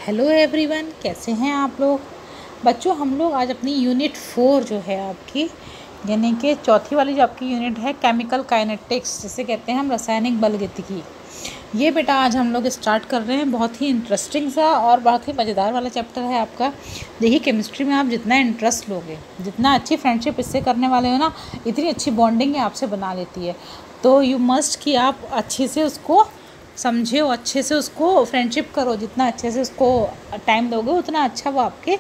Hello everyone, कैसे हैं आप लोग। बच्चों, हम लोग आज अपनी यूनिट 4 जो है आपकी, यानी कि चौथी वाली जो आपकी यूनिट है केमिकल काइनेटिक्स, जिसे कहते हैं हम रासायनिक बलगतिकी, ये बेटा आज हम लोग स्टार्ट कर रहे हैं। बहुत ही इंटरेस्टिंग सा और बहुत ही मज़ेदार वाला चैप्टर है आपका। देखिए, केमिस्ट्री में आप जितना इंटरेस्ट लोगे, जितना अच्छी फ्रेंडशिप इससे करने वाले हो ना, इतनी अच्छी बॉन्डिंग आपसे बना लेती है। तो यू मस्ट कि आप अच्छे से उसको समझे हो, अच्छे से उसको फ्रेंडशिप करो। जितना अच्छे से उसको टाइम दोगे उतना अच्छा वो आपके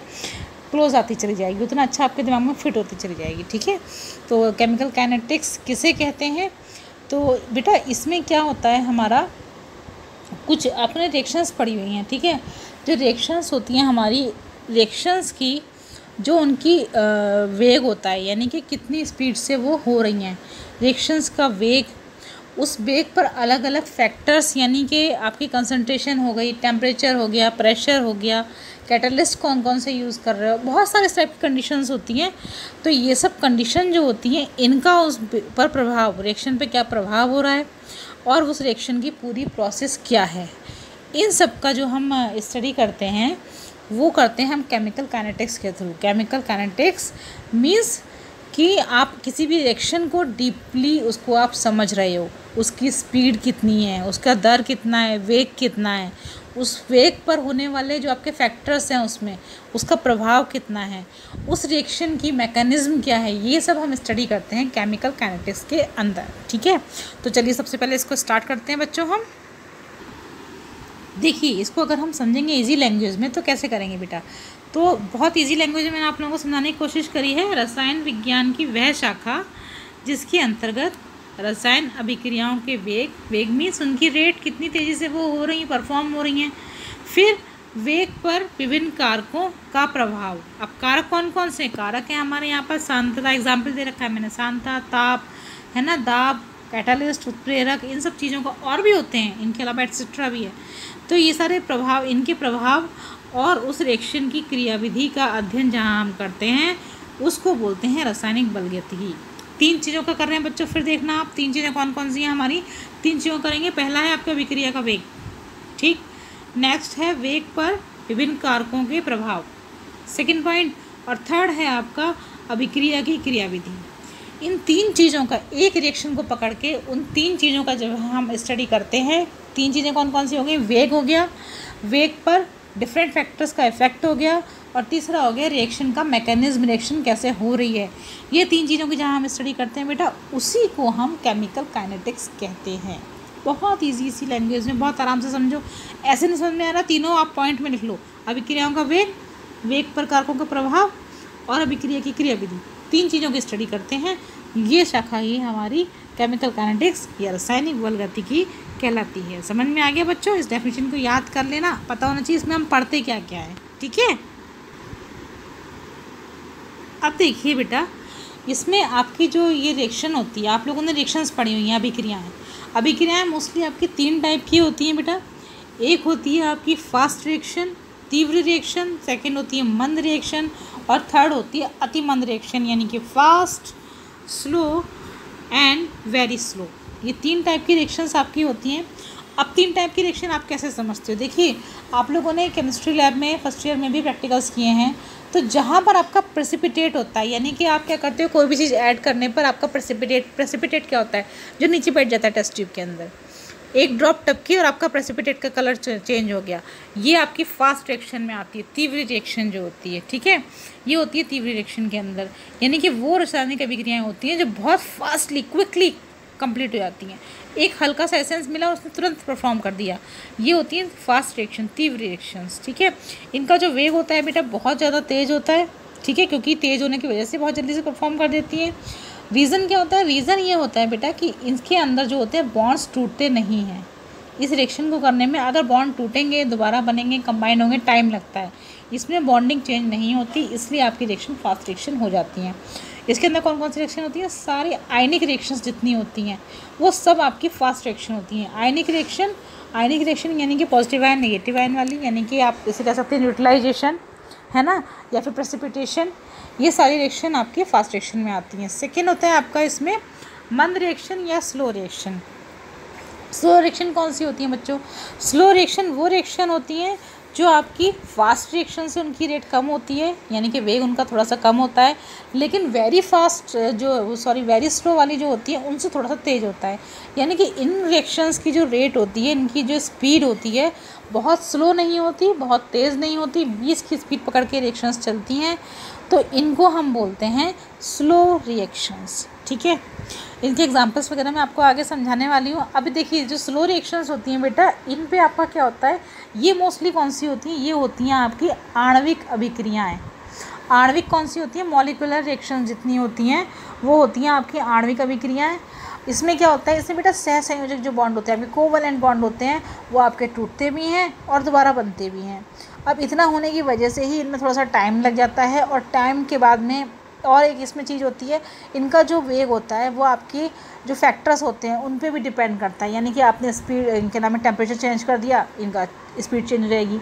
क्लोज आती चली जाएगी, उतना अच्छा आपके दिमाग में फिट होती चली जाएगी। ठीक है, तो केमिकल काइनेटिक्स किसे कहते हैं? तो बेटा इसमें क्या होता है, हमारा कुछ अपने रिएक्शंस पड़ी हुई हैं। ठीक है, जो रिएक्शंस होती हैं हमारी, रिएक्शंस की जो उनकी वेग होता है, यानी कि कितनी स्पीड से वो हो रही हैं, रिएक्शंस का वेग, उस वेग पर अलग अलग फैक्टर्स, यानी कि आपकी कंसंट्रेशन हो गई, टेम्परेचर हो गया, प्रेशर हो गया, कैटलिस्ट कौन कौन से यूज़ कर रहे हो, बहुत सारे इस टाइप की कंडीशंस होती हैं। तो ये सब कंडीशन जो होती हैं, इनका उस पर प्रभाव, रिएक्शन पे क्या प्रभाव हो रहा है और उस रिएक्शन की पूरी प्रोसेस क्या है, इन सब का जो हम स्टडी करते हैं वो करते हैं हम केमिकल काइनेटिक्स के थ्रू। केमिकल काइनेटिक्स मीन्स कि आप किसी भी रिएक्शन को डीपली उसको आप समझ रहे हो, उसकी स्पीड कितनी है, उसका दर कितना है, वेग कितना है, उस वेग पर होने वाले जो आपके फैक्टर्स हैं उसमें उसका प्रभाव कितना है, उस रिएक्शन की मैकेनिज्म क्या है, ये सब हम स्टडी करते हैं केमिकल काइनेटिक्स के अंदर। ठीक है, तो चलिए सबसे पहले इसको स्टार्ट करते हैं बच्चों। हम देखिए, इसको अगर हम समझेंगे इजी लैंग्वेज में तो कैसे करेंगे बेटा। तो बहुत इजी लैंग्वेज में मैंने आप लोगों को समझाने की कोशिश करी है। रसायन विज्ञान की वह शाखा जिसके अंतर्गत रसायन अभिक्रियाओं के वेग मीन्स उनकी रेट, कितनी तेज़ी से वो हो रही हैं, परफॉर्म हो रही हैं, फिर वेग पर विभिन्न कारकों का प्रभाव। अब कारक कौन कौन से कारक हैं हमारे यहाँ पर? सांद्रता, एग्जाम्पल दे रखा है मैंने, सांद्रता, ताप, है ना, दाब, कैटालिस्ट, उत्प्रेरक, इन सब चीज़ों का और भी होते हैं, इनके अलावा एटसेट्रा भी है। तो ये सारे प्रभाव, इनके प्रभाव और उस रिएक्शन की क्रियाविधि का अध्ययन जहाँ हम करते हैं उसको बोलते हैं रासायनिक बलगतिकी। 3 चीज़ों का कर रहे हैं बच्चों, फिर देखना आप 3 चीज़ें कौन कौन सी हैं हमारी। 3 चीज़ों करेंगे। पहला है आपका विक्रिया का वेग, ठीक। नेक्स्ट है वेग पर विभिन्न कारकों के प्रभाव, सेकेंड पॉइंट। और थर्ड है आपका अभिक्रिया की क्रियाविधि। इन 3 चीज़ों का, एक रिएक्शन को पकड़ के उन 3 चीज़ों का जब हम स्टडी करते हैं, 3 चीज़ें कौन कौन सी हो गई? वेग हो गया, वेग पर डिफरेंट फैक्टर्स का इफेक्ट हो गया, और तीसरा हो गया रिएक्शन का मैकेनिज्म, रिएक्शन कैसे हो रही है। ये 3 चीज़ों की जहाँ हम स्टडी करते हैं बेटा, उसी को हम केमिकल काइनेटिक्स कहते हैं। बहुत ईजी सी लैंग्वेज में, बहुत आराम से समझो। ऐसे नहीं समझ में आ रहा, तीनों आप पॉइंट में लिख लो। अभिक्रियाओं का वेग, वेग पर कारकों का प्रभाव और अभिक्रिया की क्रियाविधि, 3 चीज़ों की स्टडी करते हैं। ये शाखा ही हमारी केमिकल काइनेटिक्स या रासायनिक बलगतिकी कहलाती है। समझ में आ गया बच्चों? इस डेफिनेशन को याद कर लेना, पता होना चाहिए इसमें हम पढ़ते क्या क्या है। ठीक है, अब देखिए बेटा, इसमें आपकी जो ये रिएक्शन होती है, आप लोगों ने रिएक्शंस पढ़ी हुई हैं, अभिक्रियाएँ। अभिक्रियाएँ मोस्टली आपकी 3 टाइप की होती हैं बेटा। एक होती है आपकी फास्ट रिएक्शन, तीव्र रिएक्शन, सेकेंड होती है मंद रिएक्शन, और थर्ड होती है अति मंद रिएक्शन, यानी कि fast, slow and very slow. ये 3 टाइप की रिएक्शंस आपकी होती हैं। अब 3 टाइप की रिएक्शन आप कैसे समझते हो? देखिए, आप लोगों ने केमिस्ट्री लैब में फर्स्ट ईयर में भी प्रैक्टिकल्स किए हैं। तो जहाँ पर आपका प्रेसिपिटेट होता है, यानी कि आप क्या करते हो, कोई भी चीज़ ऐड करने पर आपका प्रेसिपिटेट क्या होता है, जो नीचे बैठ जाता है टेस्ट ट्यूब के अंदर, एक ड्रॉप टपकी और आपका प्रेसिपिटेट का कलर चेंज हो गया, ये आपकी फास्ट रिएक्शन में आती है, तीव्र रिएक्शन जो होती है। ठीक है, ये होती है तीव्र रिएक्शन के अंदर, यानी कि वो रासायनिक अभिक्रियाएँ होती हैं जो बहुत फास्टली, क्विकली कंप्लीट हो जाती हैं। एक हल्का सा एसेंस मिला, उसने तुरंत परफॉर्म कर दिया, ये होती है फास्ट रिएक्शन, तीव्र रिएक्शंस। ठीक है, इनका जो वेग होता है बेटा बहुत ज़्यादा तेज़ होता है। ठीक है, क्योंकि तेज़ होने की वजह से बहुत जल्दी से परफॉर्म कर देती है। रीज़न क्या होता है? रीज़न ये होता है बेटा कि इनके अंदर जो होते हैं बॉन्ड्स टूटते नहीं हैं। इस रिएक्शन को करने में अगर बॉन्ड टूटेंगे, दोबारा बनेंगे, कंबाइन होंगे, टाइम लगता है। इसमें बॉन्डिंग चेंज नहीं होती, इसलिए आपकी रिएक्शन फास्ट रिएक्शन हो जाती हैं। इसके अंदर कौन कौन सी रिएक्शन होती है? सारी आयनिक रिएक्शंस जितनी होती हैं वो सब आपकी फास्ट रिएक्शन होती हैं। आयनिक रिएक्शन यानी कि पॉजिटिव आयन, नेगेटिव आयन वाली, यानी कि आप इसे कह सकते हैं न्यूट्रलाइजेशन, है ना, या फिर प्रेसिपिटेशन, ये सारी रिएक्शन आपके फास्ट रिएक्शन में आती हैं। सेकेंड होता है आपका इसमें मंद रिएक्शन या स्लो रिएक्शन। स्लो रिएक्शन कौन सी होती है बच्चों? स्लो रिएक्शन वो रिएक्शन होती हैं जो आपकी फास्ट रिएक्शन से उनकी रेट कम होती है, यानी कि वेग उनका थोड़ा सा कम होता है, लेकिन वेरी स्लो वाली जो होती है उनसे थोड़ा सा तेज़ होता है। यानी कि इन रिएक्शंस की जो रेट होती है, इनकी जो स्पीड होती है, बहुत स्लो नहीं होती, बहुत तेज़ नहीं होती, 20 की स्पीड पकड़ के रिएक्शंस चलती हैं। तो इनको हम बोलते हैं स्लो रिएक्शंस। ठीक है, इनके एग्जांपल्स वगैरह मैं आपको आगे समझाने वाली हूँ। अभी देखिए, जो स्लो रिएक्शंस होती हैं बेटा, इन पे आपका क्या होता है, ये मोस्टली कौन सी होती हैं, ये होती हैं आपकी आणविक अभिक्रियाएँ। आणविक कौन सी होती है, मॉलिक्यूलर रिएक्शन जितनी होती हैं वो होती हैं आपकी आणविक अभिक्रियाएँ। इसमें क्या होता है, इसमें बेटा सहसंयोजक जो बॉन्ड होते हैं, आपके कोवलेंट बॉन्ड होते हैं, वो आपके टूटते भी हैं और दोबारा बनते भी हैं। अब इतना होने की वजह से ही इनमें थोड़ा सा टाइम लग जाता है, और टाइम के बाद में और एक इसमें चीज़ होती है, इनका जो वेग होता है वो आपकी जो फैक्टर्स होते हैं उन पे भी डिपेंड करता है। यानी कि आपने स्पीड, इनके नाम में टेम्परेचर चेंज कर दिया, इनका स्पीड चेंज हो जाएगी,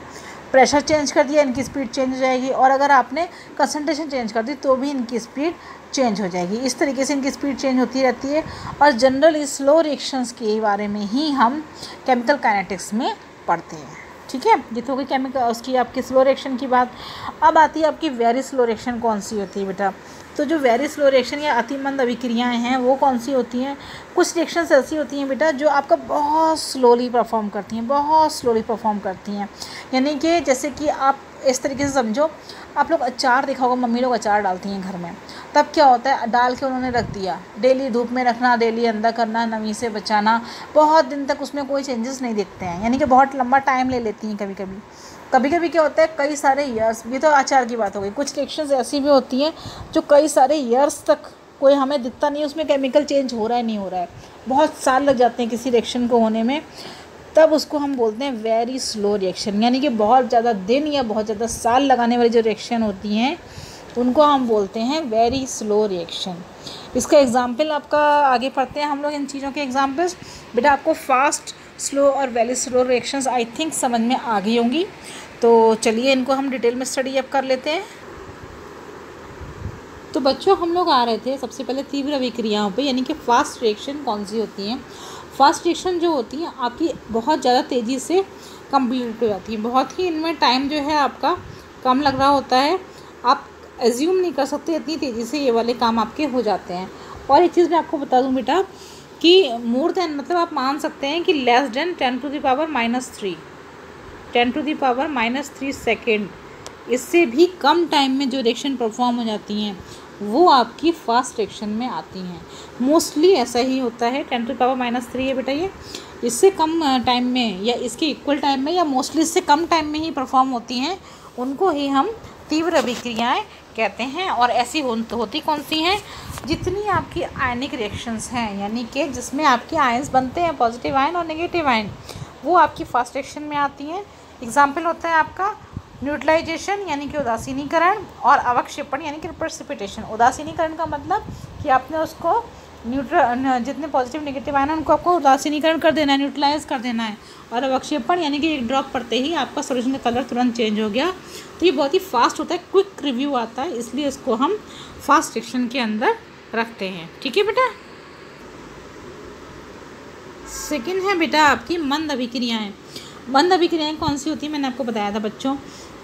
प्रेशर चेंज कर दिया, इनकी स्पीड चेंज हो जाएगी, और अगर आपने कंसंट्रेशन चेंज कर दी तो भी इनकी स्पीड चेंज हो जाएगी। इस तरीके से इनकी स्पीड चेंज होती रहती है। और जनरल स्लो रिएक्शंस के बारे में ही हम केमिकल काइनेटिक्स में पढ़ते हैं। ठीक है, ये तो हो गई केमिकल उसकी आपकी स्लो रिएक्शन की बात। अब आती है आपकी वेरी स्लो रिएक्शन कौन सी होती है बेटा। तो जो वेरी स्लो रिएक्शन या अतिमंद अभिक्रियाएं हैं वो कौन सी होती हैं। कुछ रिएक्शंस ऐसी होती हैं बेटा जो आपका बहुत स्लोली परफॉर्म करती हैं, बहुत स्लोली परफॉर्म करती हैं। यानी कि जैसे कि आप इस तरीके से समझो, आप लोग अचार देखा होगा, मम्मी लोग अचार डालती हैं घर में, तब क्या होता है, डाल के उन्होंने रख दिया, डेली धूप में रखना, डेली अंदर करना, नमी से बचाना, बहुत दिन तक उसमें कोई चेंजेस नहीं दिखते हैं। यानी कि बहुत लंबा टाइम ले लेती हैं। कभी कभी क्या होता है, कई सारे ईयर्स, ये तो अचार की बात हो गई, कुछ रिएक्शंस ऐसी भी होती हैं जो कई सारे ईयर्स तक कोई हमें दिखता नहीं, उसमें केमिकल चेंज हो रहा है नहीं हो रहा है, बहुत साल लग जाते हैं किसी रिएक्शन को होने में, तब उसको हम बोलते हैं वेरी स्लो रिएक्शन। यानी कि बहुत ज़्यादा दिन या बहुत ज़्यादा साल लगाने वाली जो रिएक्शन होती हैं उनको हम बोलते हैं वेरी स्लो रिएक्शन। इसका एग्जाम्पल आपका आगे पढ़ते हैं हम लोग, इन चीज़ों के एग्जाम्पल्स। बेटा आपको फास्ट, स्लो और very slow reactions I think समझ में आ गई होंगी, तो चलिए इनको हम डिटेल में स्टडी अब कर लेते हैं। तो बच्चों, हम लोग आ रहे थे सबसे पहले तीव्र अभिक्रियाओं पे, यानी कि फास्ट रिएक्शन कौन सी होती हैं। फास्ट रिएक्शन जो होती हैं आपकी बहुत ज़्यादा तेज़ी से कंप्लीट हो जाती है, बहुत ही इनमें टाइम जो है आपका कम लग रहा होता है, आप एज्यूम नहीं कर सकते इतनी तेज़ी से ये वाले काम आपके हो जाते हैं। और एक चीज़ मैं आपको बता दूं बेटा कि मोर देन, मतलब आप मान सकते हैं कि लेस देन 10⁻³ 10⁻³ सेकेंड, इससे भी कम टाइम में जो रिएक्शन परफॉर्म हो जाती हैं वो आपकी फास्ट रिएक्शन में आती हैं। मोस्टली ऐसा ही होता है, 10⁻³ है बेटा, ये इससे कम टाइम में या इसके इक्वल टाइम में या मोस्टली इससे कम टाइम में ही परफॉर्म होती हैं, उनको ही हम तीव्र अभिक्रियाएं कहते हैं। और ऐसी होती कौन सी हैं, जितनी आपकी आयनिक रिएक्शंस हैं, यानी कि जिसमें आपके आयंस बनते हैं, पॉजिटिव आयन और नेगेटिव आयन, वो आपकी फास्ट रिएक्शन में आती हैं। एग्जाम्पल होता है आपका न्यूट्रलाइजेशन यानी कि उदासीनीकरण, और अवक्षेपण यानी कि प्रेसिपिटेशन। उदासीनीकरण का मतलब कि आपने उसको जितने पॉजिटिव नेगेटिव आयन उनको आपको उदासीनीकरण कर देना है, न्यूट्रलाइज कर देना है। और अवक्षेपण यानी कि एक ड्रॉप पड़ते ही आपका सॉल्यूशन का कलर तुरंत चेंज हो गया। तो ये बहुत ही फास्ट होता है, क्विक रिव्यू आता है, इसलिए इसको हम फास्ट रिएक्शन के अंदर रखते हैं। ठीक है बेटा। सेकेंड है बेटा आपकी मंद अभिक्रियाएँ। मंद अभिक्रियाएँ कौन सी होती है, मैंने आपको बताया था बच्चों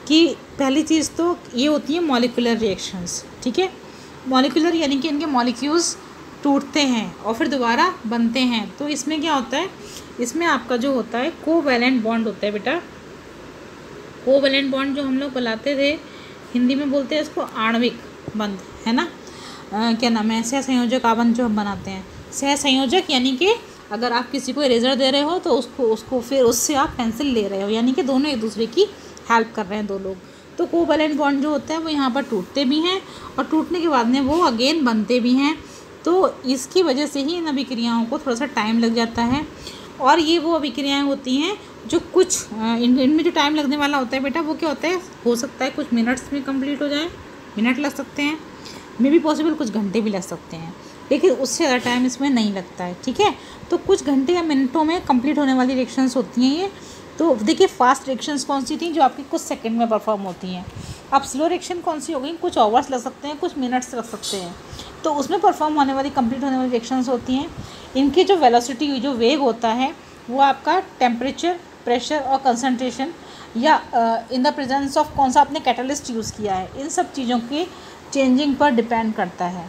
कि पहली चीज़ तो ये होती है मॉलिक्यूलर रिएक्शंस। ठीक है, मॉलिक्यूलर यानी कि इनके मॉलिक्यूल्स टूटते हैं और फिर दोबारा बनते हैं। तो इसमें क्या होता है, इसमें आपका जो होता है कोवैलेंट बॉन्ड होता है बेटा। कोवैलेंट बॉन्ड जो हम लोग बुलाते थे, हिंदी में बोलते हैं इसको आणविक बंध, है ना। क्या नाम है, सहसंयोजक आबंध जो हम बनाते हैं। सहसंयोजक यानी कि अगर आप किसी को इरेजर दे रहे हो तो उसको फिर उससे आप पेंसिल ले रहे हो, यानी कि दोनों एक दूसरे की हेल्प कर रहे हैं दो लोग। तो कोवैलेंट बॉन्ड जो होता है वो यहाँ पर टूटते भी हैं और टूटने के बाद में वो अगेन बनते भी हैं। तो इसकी वजह से ही इन अभिक्रियाओं को थोड़ा सा टाइम लग जाता है। और ये वो अभिक्रियाएँ होती हैं जो कुछ इनमें जो टाइम लगने वाला होता है बेटा, वो क्या होता है, हो सकता है कुछ मिनट्स में कंप्लीट हो जाए, मिनट लग सकते हैं, मे बी पॉसिबल कुछ घंटे भी लग सकते हैं, लेकिन उससे ज़्यादा टाइम इसमें नहीं लगता है। ठीक है, तो कुछ घंटे या मिनटों में कंप्लीट होने वाली रिएक्शंस होती हैं ये। तो देखिए फास्ट रिएक्शंस कौन सी थी, जो आपकी कुछ सेकंड में परफॉर्म होती हैं। अब स्लो रिएक्शन कौन सी हो गई, कुछ आवर्स लग सकते हैं, कुछ मिनट्स लग सकते हैं। तो उसमें परफॉर्म होने वाली, कंप्लीट होने वाली रिएक्शंस होती हैं। इनकी जो वेलोसिटी, जो वेग होता है, वो आपका टेम्परेचर प्रेशर और कंसंट्रेशन, या इन द प्रेजेंस ऑफ कौन सा आपने कैटलिस्ट यूज़ किया है, इन सब चीज़ों के चेंजिंग पर डिपेंड करता है।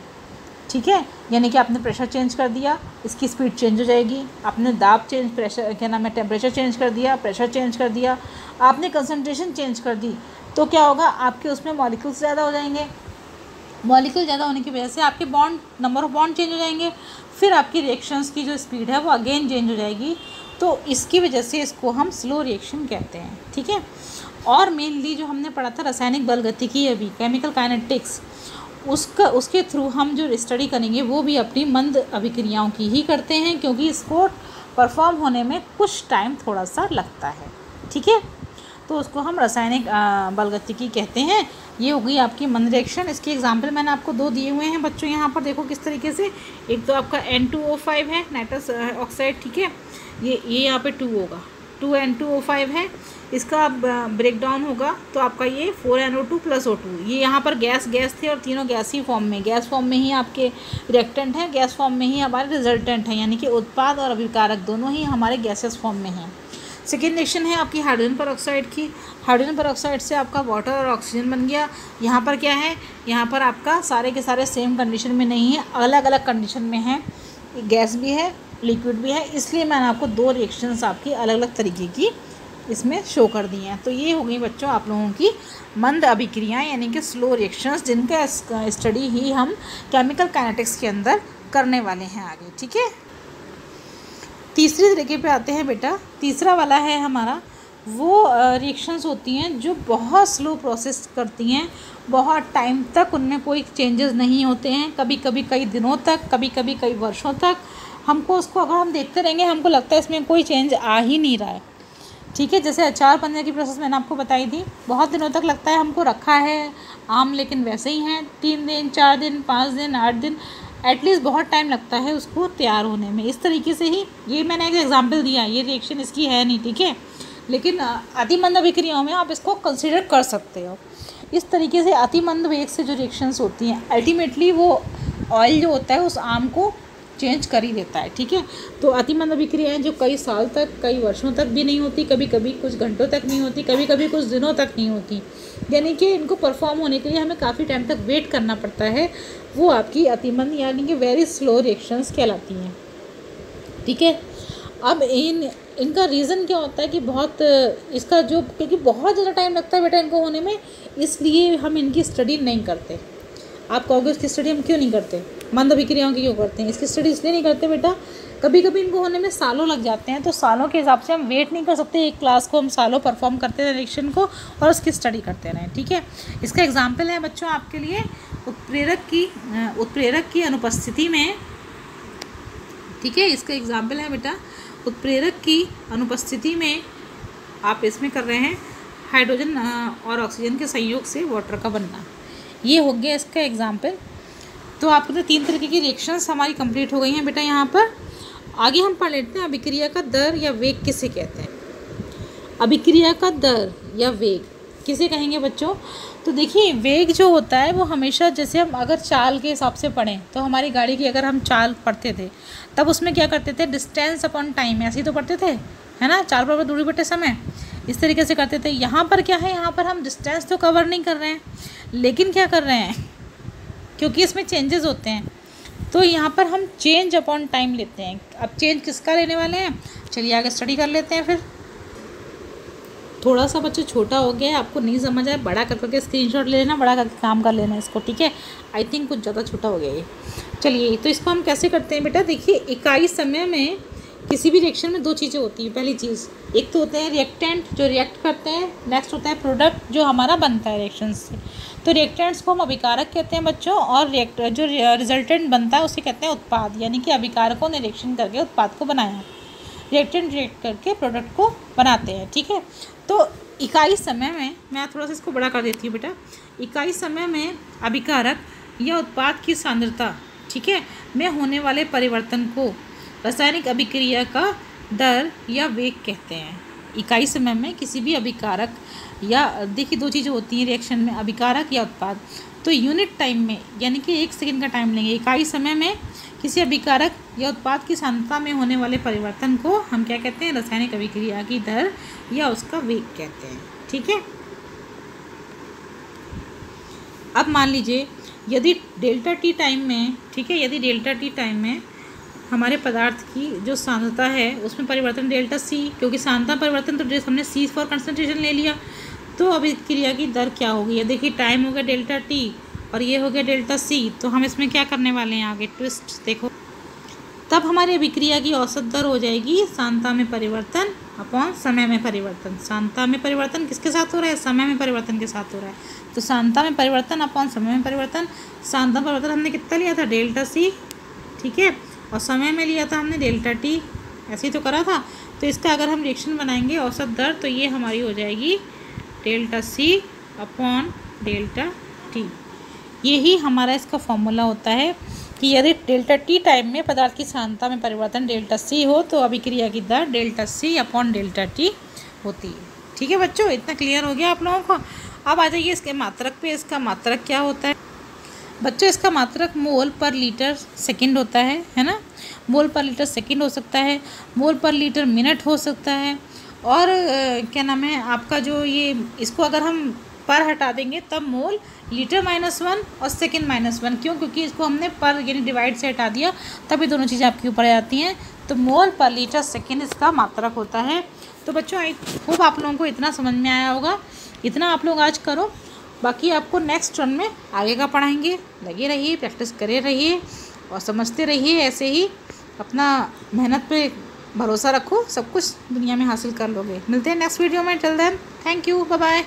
ठीक है, यानी कि आपने प्रेशर चेंज कर दिया, इसकी स्पीड चेंज हो जाएगी। आपने दाब चेंज, प्रेशर क्या नाम है, टेम्परेचर चेंज कर दिया, प्रेशर चेंज कर दिया, आपने कंसंट्रेशन चेंज कर दी, तो क्या होगा, आपके उसमें मॉलिक्यूल्स ज़्यादा हो जाएंगे। मॉलिक्यूल ज़्यादा होने की वजह से आपके bond, number of bond change हो जाएंगे, फिर आपकी रिएक्शंस की जो स्पीड है वो अगेन चेंज हो जाएगी। तो इसकी वजह से इसको हम स्लो रिएक्शन कहते हैं। ठीक है, और मेनली जो हमने पढ़ा था रासायनिक बल गतिकी, अभी केमिकल काइनेटिक्स, उसके थ्रू हम जो स्टडी करेंगे वो भी अपनी मंद अभिक्रियाओं की ही करते हैं, क्योंकि इसको परफॉर्म होने में कुछ टाइम थोड़ा सा लगता है। ठीक है, तो उसको हम रासायनिक बल गतिकी कहते हैं। ये हो गई आपकी मंद रिएक्शन। इसके एग्जाम्पल मैंने आपको 2 दिए हुए हैं बच्चों, यहाँ पर देखो किस तरीके से। एक तो आपका N2O5 है, नाइट्रस ऑक्साइड। ठीक है, ये यहाँ पे 2 होगा, 2N2O5 है, इसका ब्रेक डाउन होगा तो आपका ये 4NO2 + O2। ये यहाँ पर गैस थे और तीनों गैसी फॉर्म में, गैस फॉर्म में ही आपके रिएक्टेंट हैं, गैस फॉर्म में ही हमारे रिजल्टेंट हैं, यानी कि उत्पाद और अभिकारक दोनों ही हमारे गैसेस फॉर्म में हैं। सेकेंड रिएक्शन है आपकी हाइड्रोजन परऑक्साइड की। हाइड्रोजन परऑक्साइड से आपका वाटर और ऑक्सीजन बन गया। यहाँ पर क्या है, यहाँ पर आपका सारे के सारे सेम कंडीशन में नहीं है, अलग अलग कंडीशन में है, गैस भी है, लिक्विड भी है, इसलिए मैंने आपको 2 रिएक्शंस आपकी अलग अलग तरीके की इसमें शो कर दी हैं। तो ये हो गई बच्चों आप लोगों की मंद अभिक्रियाएँ, यानी कि स्लो रिएक्शंस, जिनका स्टडी ही हम केमिकल काइनेटिक्स के अंदर करने वाले हैं आगे। ठीक है, तीसरे तरीके पे आते हैं बेटा। तीसरा वाला है हमारा, वो रिएक्शंस होती हैं जो बहुत स्लो प्रोसेस करती हैं, बहुत टाइम तक उनमें कोई चेंजेस नहीं होते हैं, कभी कभी कई दिनों तक, कभी कभी कई वर्षों तक। हमको उसको अगर हम देखते रहेंगे हमको लगता है इसमें कोई चेंज आ ही नहीं रहा है। ठीक है, जैसे अचार बनने की प्रोसेस मैंने आपको बताई थी, बहुत दिनों तक लगता है हमको रखा है आम, लेकिन वैसे ही हैं, 3 दिन 4 दिन 5 दिन 8 दिन, एटलीस्ट बहुत टाइम लगता है उसको तैयार होने में। इस तरीके से ही ये मैंने एक एग्जांपल दिया, ये रिएक्शन इसकी है नहीं। ठीक है, लेकिन अतिमंद अभिक्रियाओं में आप इसको कंसीडर कर सकते हो। इस तरीके से अतिमंद वेग से जो रिएक्शंस होती हैं, अल्टीमेटली वो ऑयल जो होता है उस आम को चेंज कर ही देता है। ठीक है, तो अतिमंद अभिक्रियाएँ जो कई साल तक, कई वर्षों तक भी नहीं होती, कभी कभी कुछ घंटों तक नहीं होती, कभी कभी कुछ दिनों तक नहीं होती, यानी कि इनको परफॉर्म होने के लिए हमें काफ़ी टाइम तक वेट करना पड़ता है, वो आपकी अतिमंद यानी कि वेरी स्लो रिएक्शंस कहलाती हैं। ठीक है, अब इनका रीज़न क्या होता है कि बहुत इसका जो, क्योंकि बहुत ज़्यादा टाइम लगता है बेटा इनको होने में, इसलिए हम इनकी स्टडी नहीं करते। आप कहोगे इसकी स्टडी हम क्यों नहीं करते, मंद अभिक्रियाओं की क्यों करते हैं? इसकी स्टडी इसलिए नहीं करते बेटा, कभी कभी इनको होने में सालों लग जाते हैं, तो सालों के हिसाब से हम वेट नहीं कर सकते, एक क्लास को हम सालों परफॉर्म करते हैं रिएक्शन को और उसकी स्टडी करते रहें। ठीक है, इसका एग्जाम्पल है बच्चों आपके लिए उत्प्रेरक की अनुपस्थिति में। ठीक है, इसका एग्जाम्पल है बेटा उत्प्रेरक की अनुपस्थिति में आप इसमें कर रहे हैं हाइड्रोजन और ऑक्सीजन के संयोग से वाटर का बनना। ये हो गया इसका एग्जाम्पल। तो आपने 3 तरीके की रिएक्शंस हमारी कंप्लीट हो गई हैं बेटा। यहाँ पर आगे हम पढ़ लेते हैं अभिक्रिया का दर या वेग किसे कहते हैं। अभिक्रिया का दर या वेग किसे कहेंगे बच्चों? तो देखिए, वेग जो होता है वो हमेशा, जैसे हम अगर चाल के हिसाब से पढ़ें तो हमारी गाड़ी की अगर हम चाल पढ़ते थे तब उसमें क्या करते थे, डिस्टेंस अपॉन टाइम, ऐसे ही तो पढ़ते थे, है ना, चाल बराबर दूरी बटे समय, इस तरीके से करते थे। यहाँ पर क्या है, यहाँ पर हम डिस्टेंस तो कवर नहीं कर रहे हैं, लेकिन क्या कर रहे हैं, क्योंकि इसमें चेंजेस होते हैं तो यहाँ पर हम चेंज अपॉन टाइम लेते हैं। अब चेंज किसका लेने वाले हैं, चलिए आगे स्टडी कर लेते हैं। फिर थोड़ा सा बच्चे छोटा हो गया है, आपको नहीं समझ आए, बड़ा कर करके स्क्रीनशॉट ले लेना, बड़ा करके काम कर लेना इसको। ठीक है, आई थिंक कुछ ज़्यादा छोटा हो गया ये। चलिए, तो इसको हम कैसे करते हैं बेटा, देखिए, इकाई समय में किसी भी रिएक्शन में 2 चीज़ें होती हैं। पहली चीज़, एक तो होते हैं रिएक्टेंट जो रिएक्ट करते हैं, नेक्स्ट होता है प्रोडक्ट जो हमारा बनता है रिएक्शन से। तो रिएक्टेंट्स को हम अभिकारक कहते हैं बच्चों, और जो रिजल्टेंट बनता है उसे कहते हैं उत्पाद, यानी कि अभिकारकों ने रिएक्शन करके उत्पाद को बनाया, रिएक्टेंट रिएक्ट करके प्रोडक्ट को बनाते हैं। ठीक है, तो इकाई समय में, मैं थोड़ा सा इसको बड़ा कर देती हूँ बेटा, इकाई समय में अभिकारक या उत्पाद की सांद्रता, ठीक है, में होने वाले परिवर्तन को रासायनिक अभिक्रिया का दर या वेग कहते हैं। इकाई समय में किसी भी अभिकारक, या देखिए 2 चीज़ें होती हैं रिएक्शन में, अभिकारक या उत्पाद। तो यूनिट टाइम में, यानी कि 1 सेकंड का टाइम लेंगे, इकाई समय में किसी अभिकारक या उत्पाद की सांद्रता में होने वाले परिवर्तन को हम क्या कहते हैं, रासायनिक अभिक्रिया की दर या उसका वेग कहते हैं। ठीक है। अब मान लीजिए यदि डेल्टा टी टाइम में, ठीक है, यदि डेल्टा टी टाइम में हमारे पदार्थ की जो सांद्रता है उसमें परिवर्तन डेल्टा सी, क्योंकि सांद्रता परिवर्तन तो जैसे हमने सी फॉर कंसंट्रेशन ले लिया, तो अब क्रिया की दर क्या होगी। ये देखिए टाइम हो गया डेल्टा टी और ये हो गया डेल्टा सी, तो हम इसमें क्या करने वाले हैं आगे, ट्विस्ट देखो। तब हमारी अभिक्रिया की औसत दर हो जाएगी सांद्रता में परिवर्तन अपॉन समय में परिवर्तन। सांद्रता में परिवर्तन किसके साथ हो रहा है, समय में परिवर्तन के साथ हो रहा है, तो सांद्रता में परिवर्तन अपॉन समय में परिवर्तन। सांद्रता परिवर्तन हमने कितना लिया था, डेल्टा सी, ठीक है, और समय में लिया था हमने डेल्टा टी, ऐसे ही तो करा था। तो इसका अगर हम रिएक्शन बनाएंगे औसत दर, तो ये हमारी हो जाएगी delta C upon delta T. यही हमारा इसका फॉर्मूला होता है कि यदि डेल्टा टी टाइम में पदार्थ की सांद्रता में परिवर्तन डेल्टा सी हो तो अभिक्रिया की दर delta C upon delta T होती है। ठीक है बच्चों, इतना क्लियर हो गया आप लोगों को। अब आ जाइए इसके मात्रक पे। इसका मात्रक क्या होता है बच्चों, इसका मात्रक मोल पर लीटर सेकंड होता है ना। मोल पर लीटर सेकंड हो सकता है, मोल पर लीटर मिनट हो सकता है, और क्या नाम है आपका जो ये, इसको अगर हम पर हटा देंगे तब मोल लीटर -1 और सेकंड -1, क्यों, क्योंकि इसको हमने पर यानी डिवाइड से हटा दिया, तभी दोनों चीज़ें आपके ऊपर आ जाती हैं। तो मोल पर लीटर सेकंड इसका मात्रक होता है। तो बच्चों खूब आप लोगों को इतना समझ में आया होगा, इतना आप लोग आज करो, बाकी आपको नेक्स्ट रन में आगे का पढ़ाएंगे। लगे रहिए, प्रैक्टिस करे रहिए और समझते रहिए। ऐसे ही अपना मेहनत पे भरोसा रखो, सब कुछ दुनिया में हासिल कर लोगे। मिलते हैं नेक्स्ट वीडियो में। Till then thank you, bye bye.